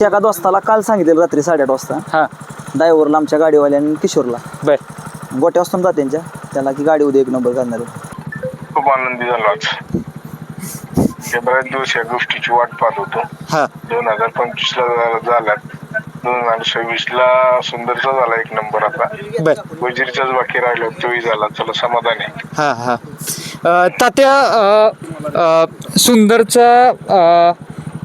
एका दोस्ताला काल सांगितलेलं रात्री 8:30 वाजता हा ड्रायव्हरला आमच्या गाडीवाल्याने किशोरला बर गोट्या वाजता जात त्यांच्या त्याला की गाडी उद्या 1 नंबर करणार आहे. खूप आनंदी झालो आज. बऱ्याच दिवस या गोष्टीची वाट पाहत होतो. हा 2025 ला झाल्यात, 2026 ला सुंदरचा झाला 1 नंबर. आता बर वजीरच्याच बाकी राहिलो तोही झाला, चला समाधान आहे. हा हा तात्या सुंदरचा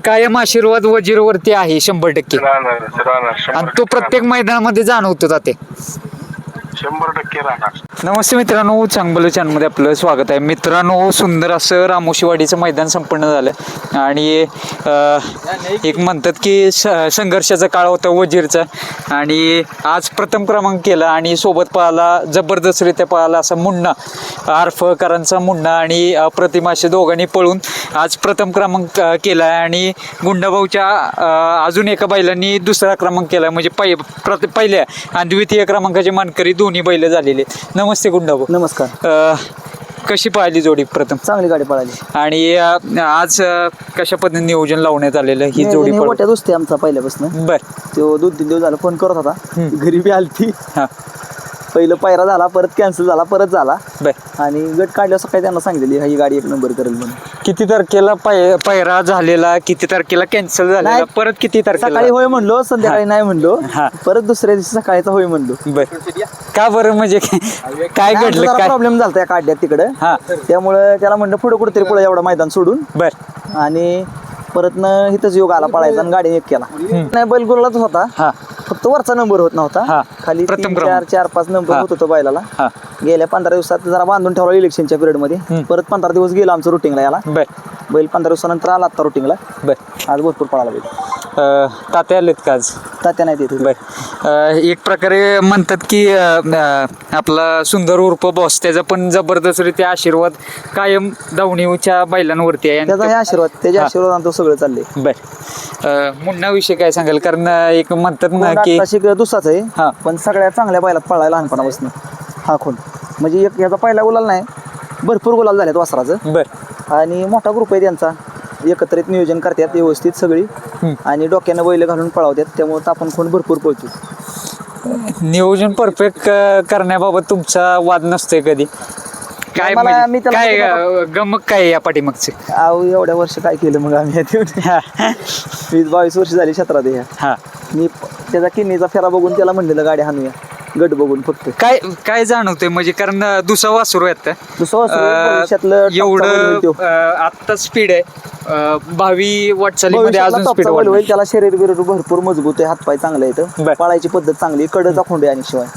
कायम आशीर्वाद वजीरवरती आहे 100%. राहणार आणि तो प्रत्येक मैदानामध्ये जाणवतो तात्या. 100% राहणार. नमस्ते मित्रांनो, चांगलं चॅनलमध्ये आपलं स्वागत आहे. मित्रांनो, सुंदर असं रामोशीवाडीचं मैदान संपन्न झालं आणि एक म्हणतात की संघर्षाचा काळ होता वजीरचा आणि आज प्रथम क्रमांक केला आणि सोबत पळाला, जबरदस्तरित्या पळाला असा मुन्ना, आरफळकरांचा मुन्ना आणि अप्रतिम असे दोघांनी पळून आज प्रथम क्रमांक केला आणि गुंडाभाऊच्या अजून एका बैलांनी दुसरा क्रमांक केला. म्हणजे पहिल्या आणि द्वितीय क्रमांकाचे मानकरी दोन्ही बैल झालेले. नमस्ते गुंडाभाऊ. नमस्कार. कशी पाहिली जोडी प्रथम? चांगली गाडी पळाली आणि आज कशा पद्धतीने नियोजन लावण्यात आलेलं ही जोडी? गोट्या दोस्ती आमचा पहिल्यापासून. बर तो 2-3 दिवस झाला फोन करत होता, घरी बी आलती. हा पहिलं पायरा झाला, परत कॅन्सल झाला, परत झाला बर. आणि गट काढल्यावर सकाळी त्यांना सांगितलेली ही गाडी 1 नंबर करेल म्हणून. किती तारखेला पायरा झालेला, किती तारखेला कॅन्सल झालेला, नाही, परत किती तारखेला? सकाळी होय म्हणलो, संध्याकाळी नाही म्हणलो, हा. परत दुसऱ्या दिवशी सकाळीचा होय म्हणलो. बर का बरं, म्हणजे काय घडलं? काय प्रॉब्लेम झाला त्या काढल्यात तिकडे, हा त्यामुळे त्याला म्हणलं पुढे कुठेतरी पुढे एवढं मैदान सोडून. बर आणि परत इथंच योग आला पळायचा आणि गाडीने 1 केला. नाही, बैल गुलालाच होता, हा फक्त वरचा नंबर होत नव्हता, हा. खाली प्रथम 3, क्रमांक. 4, 5 नंबर हा. होत होतो बैलाला. हा गेल्या 15 दिवसात जरा बांधून ठेवला इलेक्शनच्या पिरियड मध्ये. परत 15 दिवस गेला आमचं रुटीनला याला. बर बैल 15 दिवसानंतर आला आता रुटीनला. बर. आज भरपूर पळाला बैल. तात्या आलेत का आज? तात्या नाही देत. बर. एक प्रकारे म्हणतात की आपला सुंदर उर्फ बॉस, त्याचा पण जबरदस्तरित्या आशीर्वाद कायम धावणीच्या बैलांवरती आहे. त्याचा हे आशीर्वाद, त्याच्या आशीर्वादाने तो सगळं चाललंय. बर. मुन्ना विषय काय सांगाल? कारण एक म्हणतात ना की दुसराच आहे, हा. पण सगळ्या चांगल्या बैलात पळायला लहानपणापासून हा खून. म्हणजे एक याचा पहिला गुलाल नाही, भरपूर गुलाल झालेत वासराचं. बर. आणि मोठा ग्रुप आहे त्यांचा, एकत्रित नियोजन करतात व्यवस्थित सगळी आणि डोक्यानं बैल घालून पळवतात, त्यामुळे आपण खून भरपूर पळतो. नियोजन परफेक्ट करण्याबाबत तुमचा वाद नसतोय कधी? काय मला- मी म्हणजे त्याला काय गमक काय या पाठीमागचे? अहो, एवढ्या वर्ष काय केलं मग आम्ही? 20-22 वर्ष झाली क्षेत्रात ह्या. हा मी त्याचा किन्नीचा फेरा बघून त्याला म्हणलेलं गाडी हाणूया, गट बघून फक्त. काय काय जाणवतंय म्हणजे? कारण दुसरा वासरू आहेत दुसरं वासरू भविष्यातलं एवढं टॉपचा बैल होईल तो. आत्ता स्पीड आहे, भावी वाटचालीमध्ये भविष्यातला अजून स्पीड टॉपचा बैल होईल. वाढणार. त्याला शरीर बिरीर भरपूर मजबूत आहे, हातपाय चांगले बर. आहेत, पळायची पद्धत चांगली, कडचा खोंडे आणि शिवाय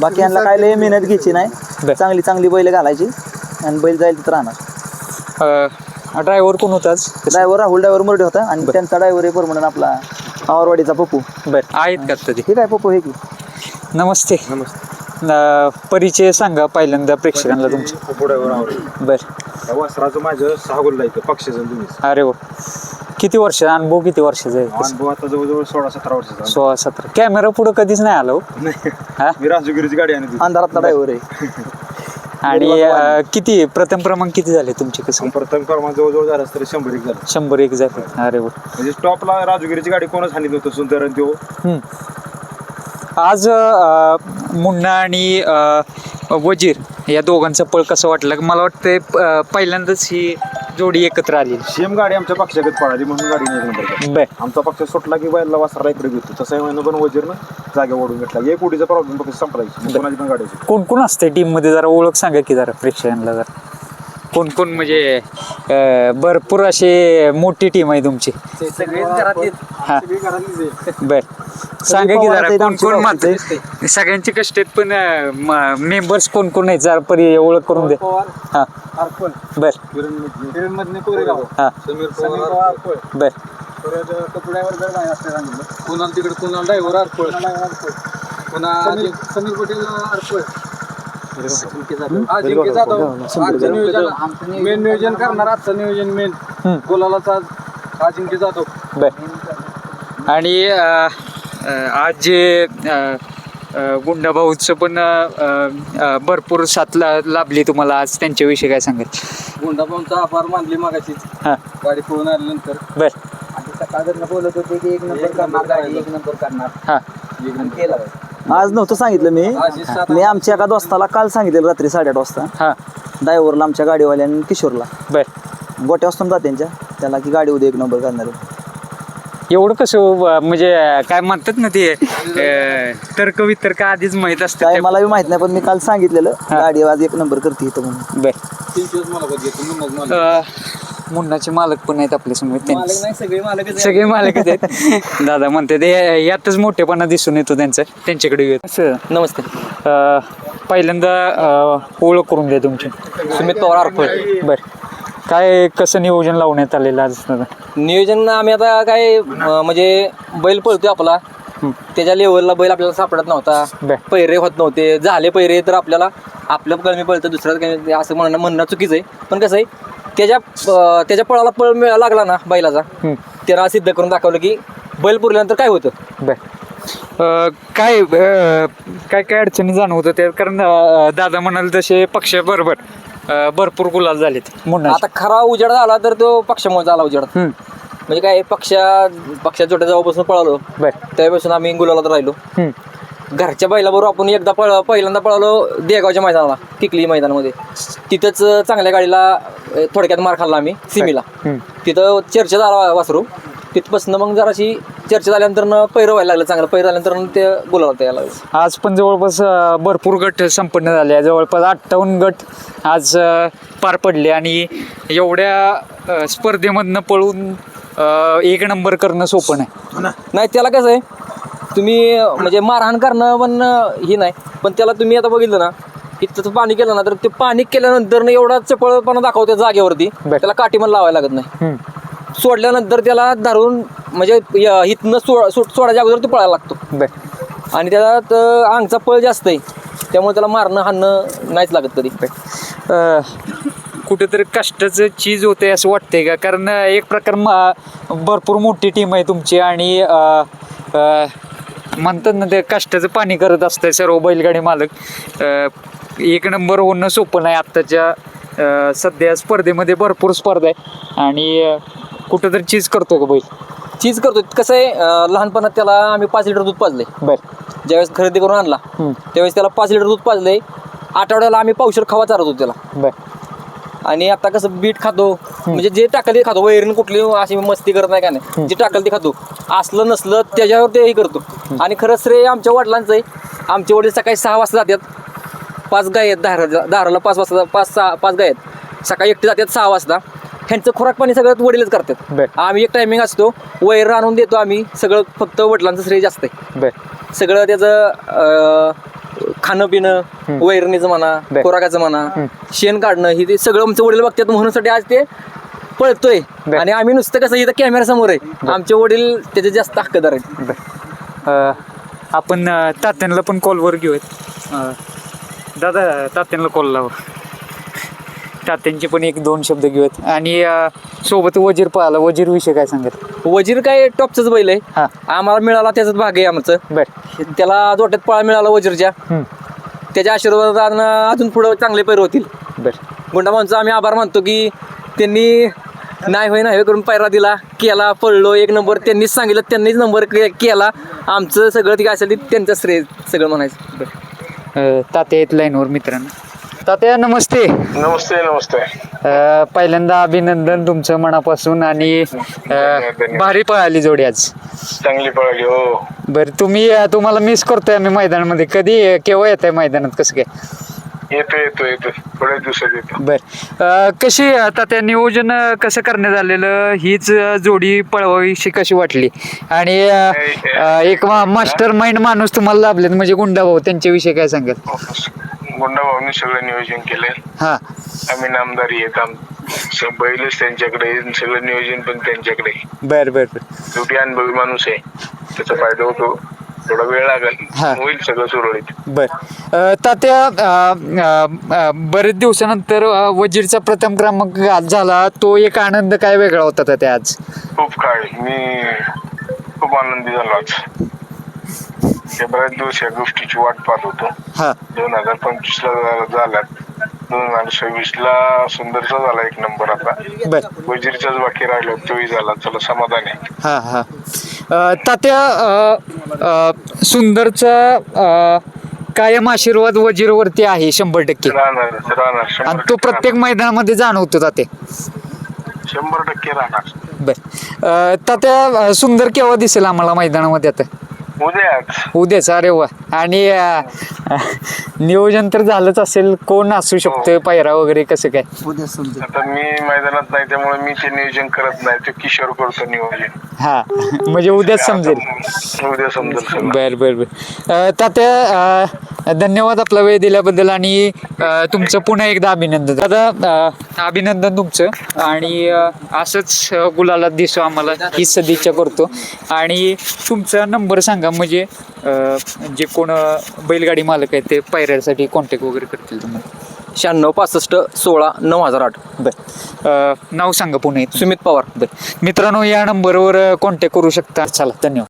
बाकी यांना काय लय मेहनत घ्यायची बर. नाही, चांगली बैल घालायची आणि बैल जाईल तिथं राहणार. ड्रायव्हर कोण होता आज? ड्रायव्हर राहुल ड्रायव्हर मुरडे होता आणि त्यांचा ड्रायव्हर आहे परमनंट आपला आवरवाडीचा पप्पू. बर. आहेत का तरी? ठीक आहे, पप्पू हे की. नमस्ते. परिचय सांगा पहिल्यांदा प्रेक्षकांना तुमचा. बर. वासराचं माझं 6 गुल्ल आहे पक्षाचं तुम्ही. अरे वा, किती वर्ष अनुभव? किती वर्षाचा आहे? अनुभव आता जवळजवळ 16-17 वर्षाचा. 16-17. कॅमेरा पुढे कधीच नाही आलो. हा? मी राजगिरीची गाडी आणली. अंधारातला ड्रायव्हर आहे. आणि किती प्रथम क्रमांक किती झाले तुमचे? कसं प्रथम क्रमांक जवळजवळ झाला तरी 101 झालं. 101 झाले. अरे वा. म्हणजे टॉपला राजगिरीची गाडी कोणच हानी नव्हतं, सुंदर आणि तो. आज मुन्ना आणि वजीर या दोघांचा पळ कसं वाटलं? मला वाटतंय पहिल्यांदाच ही जोडी एकत्र आली. सेम गाडी आमच्या पक्षागत पळाली म्हणून गाडी नाही नंबर केला. बर. आमचा पक्ष सुटला की बैलला वासराला इकडे घेतो, तसं आहे पण वजीरनं जागा ओढून घेतला. एक उडीचा प्रॉब्लेम फक्त संपलायची, कोणाची पण गाडी. कोण कोण असते टीम मध्ये? जरा ओळख सांगा की जरा प्रेक्षकांना. जरा कोण कोण म्हणजे भरपूर अशी मोठी टीम आहे तुमची? हा. बर. सांगा की जरा कोण कोण मात्र सगळ्यांचे कष्ट आहेत, पण मेंबर्स कोण कोण आहेत जरा परी ओळख करून दे. हा बर. हा बर. मेन नियोजन करणार आजचं नियोजन मेन गोलालाचा अजिंक्य जाधव. बर. आणि आज जे गुंडाभाऊचं पण भरपूर साथ लाभली तुम्हाला आज, त्यांच्याविषयी काय सांगाल? गुंडाभाऊंचा आभार मानली मागाशीच हा गाडी पळून आल्यानंतर. बर. आणि बोलत होते की 1 नंबर करणार गाडी 1 नंबर करणार हा केला आज नव्हतं सांगितलं मी आमच्या एका दोस्ताला काल सांगितलेलं रात्री 8:30 वाजता हा ड्रायव्हरला आमच्या गाडीवाल्याने किशोरला बर गोट्या असतो ना त्यांच्या त्याला की गाडी उद्या 1 नंबर करणार आहे. एवढं कसं म्हणजे काय म्हणतात ना ते तर्क वितर्क आधीच माहित काय असतं मला बी माहित नाही पण मी काल सांगितलेलं गाडी आज 1 नंबर करते इथं म्हणून. बर मुन्नाचे मालक पण आहेत आपल्या समोर सगळे मालकच आहेत दादा म्हणते ते यातच मोठेपणा दिसून येतो त्यांच्याकडे येत. नमस्ते. पहिल्यांदा ओळख करून द्या तुमची. सुमित पवार आरफळ. बर काय कसं नियोजन लावण्यात आलेलं आज दादा? नियोजन आम्ही आता काय म्हणजे बैल पळतोय आपला त्याच्या लेवलला बैल आपल्याला सापडत नव्हता. बर. पैरे होत नव्हते. झाले पैरे तर आपल्याला आपलं कमी पळतं दुसऱ्याच काही असं म्हणणं चुकीचं आहे. पण कसं आहे त्याच्या पळाला पळ लागला ना बैलाचा त्याला सिद्ध करून दाखवलं की बैल पुरल्यानंतर काय होतं. बर काय काय काय अडचणी जाणवत होत्या कारण दादा म्हणाल तसे पक्षाबरोबर भरपूर गुलाल झालेत मुन्ना. आता खरा उजेड झाला तर तो पक्षामुळे झाला उजेड. म्हणजे काय पक्षा छोट्या जेव्हापासून पळालो बर त्यावेळेपासून आम्ही गुलालात राहिलो. घरच्या बैलाबरोबर आपण एकदा पहिल्यांदा पळालो देगावच्या मैदानाला किकली मैदानामध्ये. तिथंच चांगल्या गाडीला थोडक्यात मार खाल्ला आम्ही सिमीला. तिथं चर्चा झाला वासरू. तिथपासून मग जराशी चर्चा झाल्यानंतर पैरं व्हायला लागलं चांगलं. पैरं झाल्यानंतर ते गुलालात यायला लागलं. आज पण जवळपास भरपूर गट संपन्न झाले जवळपास 58 गट आज पार पडले आणि एवढ्या स्पर्धेमधनं पळून 1 नंबर करणं सोपं नाही. नाही त्याला कसं आहे तुम्ही म्हणजे मारहाण करणं पण ही नाही. पण त्याला तुम्ही आता बघितलं ना की त्याचं पाणी केलं ना तर ते पाणी केल्यानंतर एवढा चपळपणा दाखवते जागेवरती. त्याला काठी पण लावायला लागत नाही. सोडल्यानंतर त्याला धरून म्हणजे इथनं सोडायच्या अगोदर तो पळायला लागतो. आणि त्याला अंगचा पळ जास्त आहे त्यामुळे त्याला मारणं हाणणं नाहीच लागत कधी. कुठेतरी कष्टाचं चीज होते असं वाटतंय का कारण एक प्रकार भरपूर मोठी टीम आहे तुमची आणि म्हणतात ना ते कष्टाचं पाणी करत असतंय सर्व बैलगाडी मालक. 1 नंबर होणं सोपं नाही आत्ताच्या सध्या स्पर्धेमध्ये भरपूर स्पर्धा आहे आणि कुठेतरी चीज करतो का बैल? चीज करतो. कसं आहे लहानपणात त्याला आम्ही 5 लिटर दूध पाजले. बर ज्यावेळेस खरेदी करून आणला त्यावेळेस त्याला 5 लिटर दूध पाजले. आठवड्याला आम्ही पावशेर खवा चारत होतो त्याला. बर आणि आता कसं बीट खातो म्हणजे जे टाकल ते खातो. वैरण कुठली अशी मस्ती करत नाही का नाही. जे टाकल ते खातो. असलं नसलं त्याच्यावर ते हे करतो. आणि खरं श्रेय आमच्या वडिलांचं आहे. आमचे वडील सकाळी 6 वाजता जातात. 5 गाय आहेत दाराला 5 वाजता 5 गाय आहेत. सकाळी एकटे जातात 6 वाजता. ह्यांचं खोराक पाणी सगळं वडीलच करतात. आम्ही एक टायमिंग असतो वैर आणून देतो आम्ही सगळं. फक्त वडिलांचं श्रेय जास्त आहे. सगळं त्याचं खाणं पिणं वैरणीचं म्हणा खोराकाचं म्हणा शेण काढणं हे ते सगळं आमचं वडील बघतात. म्हणून आज ते पळतोय. आणि आम्ही नुसतं कसं इथं कॅमेरा समोर आहे. आमचे वडील त्याचे जास्त हक्कदार आहेत. आपण तात्यांना पण कॉलवर घेऊयात. दादा तात्यांना कॉल लावा. तात्यांचे पण 1-2 शब्द घेऊयात आणि सोबत वजीर पाहिला. वजीर विषय काय सांगत? वजीर काय टॉपचंच बैल आहे. आम्हाला मिळाला त्याचाच भाग आहे आमचं. त्याला जोट्यात पळा मिळाला वजीरच्या. त्याच्या आशीर्वादानं अजून पुढं चांगले पैर होतील. गुंडा माणसं आम्ही आभार मानतो की त्यांनी नाही करून पायरा दिला केला पळलो 1 नंबर. त्यांनीच सांगितलं त्यांनीच नंबर केला. आमचं सगळं ती काय असेल त्यांचं श्रेय सगळं म्हणायचं. तात्या आहेत लाईनवर मित्रांनो. तात्या नमस्ते. नमस्ते नमस्ते. पहिल्यांदा अभिनंदन तुमचं मनापासून आणि भारी पळाली जोडी आज. चांगली पळाली हो. बरं तुम्हाला मिस करतोय आम्ही मैदानामध्ये. केव्हा येत आहे मैदानात? कसं काय? येतो थोड्या दिवसात येतो. बर कशी आता त्या नियोजन कसं करण्यात आलेलं? हीच जोडी पळवावीशी कशी वाटली? आणि एक मास्टर माइंड माणूस तुम्हाला लाभलेत म्हणजे गुंडाभाऊ, त्यांच्याविषयी काय सांगाल? गुंडाभाऊनी सगळं नियोजन केलंय. हा आम्ही नामदारी येत बैलच त्यांच्याकडे सगळं नियोजन पण त्यांच्याकडे. बर शेवटी अनुभवी माणूस आहे त्याचा फायदा होतो. थोडा वेळ लागेल होईल सगळं सुरळीत. बर तात्या बरेच दिवसानंतर वजीरचा प्रथम क्रमांक झाला. तो एक आनंद काय वेगळा होता तात्या आज? खूप मी खूप आनंदी झालो आज. बऱ्याच दिवस या गोष्टीची वाट पाहत होतो. 2025 ला झाल्यात 2026 ला सुंदरचा झाला एक नंबर. आता बर वजीरच्याच बाकी राहिलो तोही झाला. चला समाधान आहे. हा हा तात्या सुंदरचा कायम आशीर्वाद वजीरवरती आहे 100%. राहणार आणि तो प्रत्येक मैदानामध्ये जाणवतो तात्या. 100% राहणार. बर तात्या सुंदर केव्हा दिसेल आम्हाला मैदानामध्ये आता? उद्याच. अरे वा. आणि नियोजन तर झालंच असेल. कोण असू शकतं पायरा वगैरे कसं काय? उद्या समजेल. आता मी मैदानात नाही त्यामुळे मी ते नियोजन करत नाही. ते किशोर करतो नियोजन. हा म्हणजे उद्याच समजेल. उद्या समजेल सगळं. बर बर बर तात्या धन्यवाद आपला वेळ दिल्याबद्दल. आणि तुमचं पुन्हा एकदा अभिनंदन. दादा अभिनंदन तुमचं. आणि असंच गुलाला दिसो आम्हाला ही सदिच्छा करतो. आणि तुमचा नंबर सांगा म्हणजे जे कोण बैलगाडी मालक आहेत ते पायऱ्यासाठी कॉन्टॅक्ट वगैरे करतील तुम्हाला. 96 65 16 9008. बर नाव सांगा पुन्हा एकदा. सुमित पवार. बर मित्रांनो या नंबरवर कॉन्टॅक्ट करू शकता. चला धन्यवाद.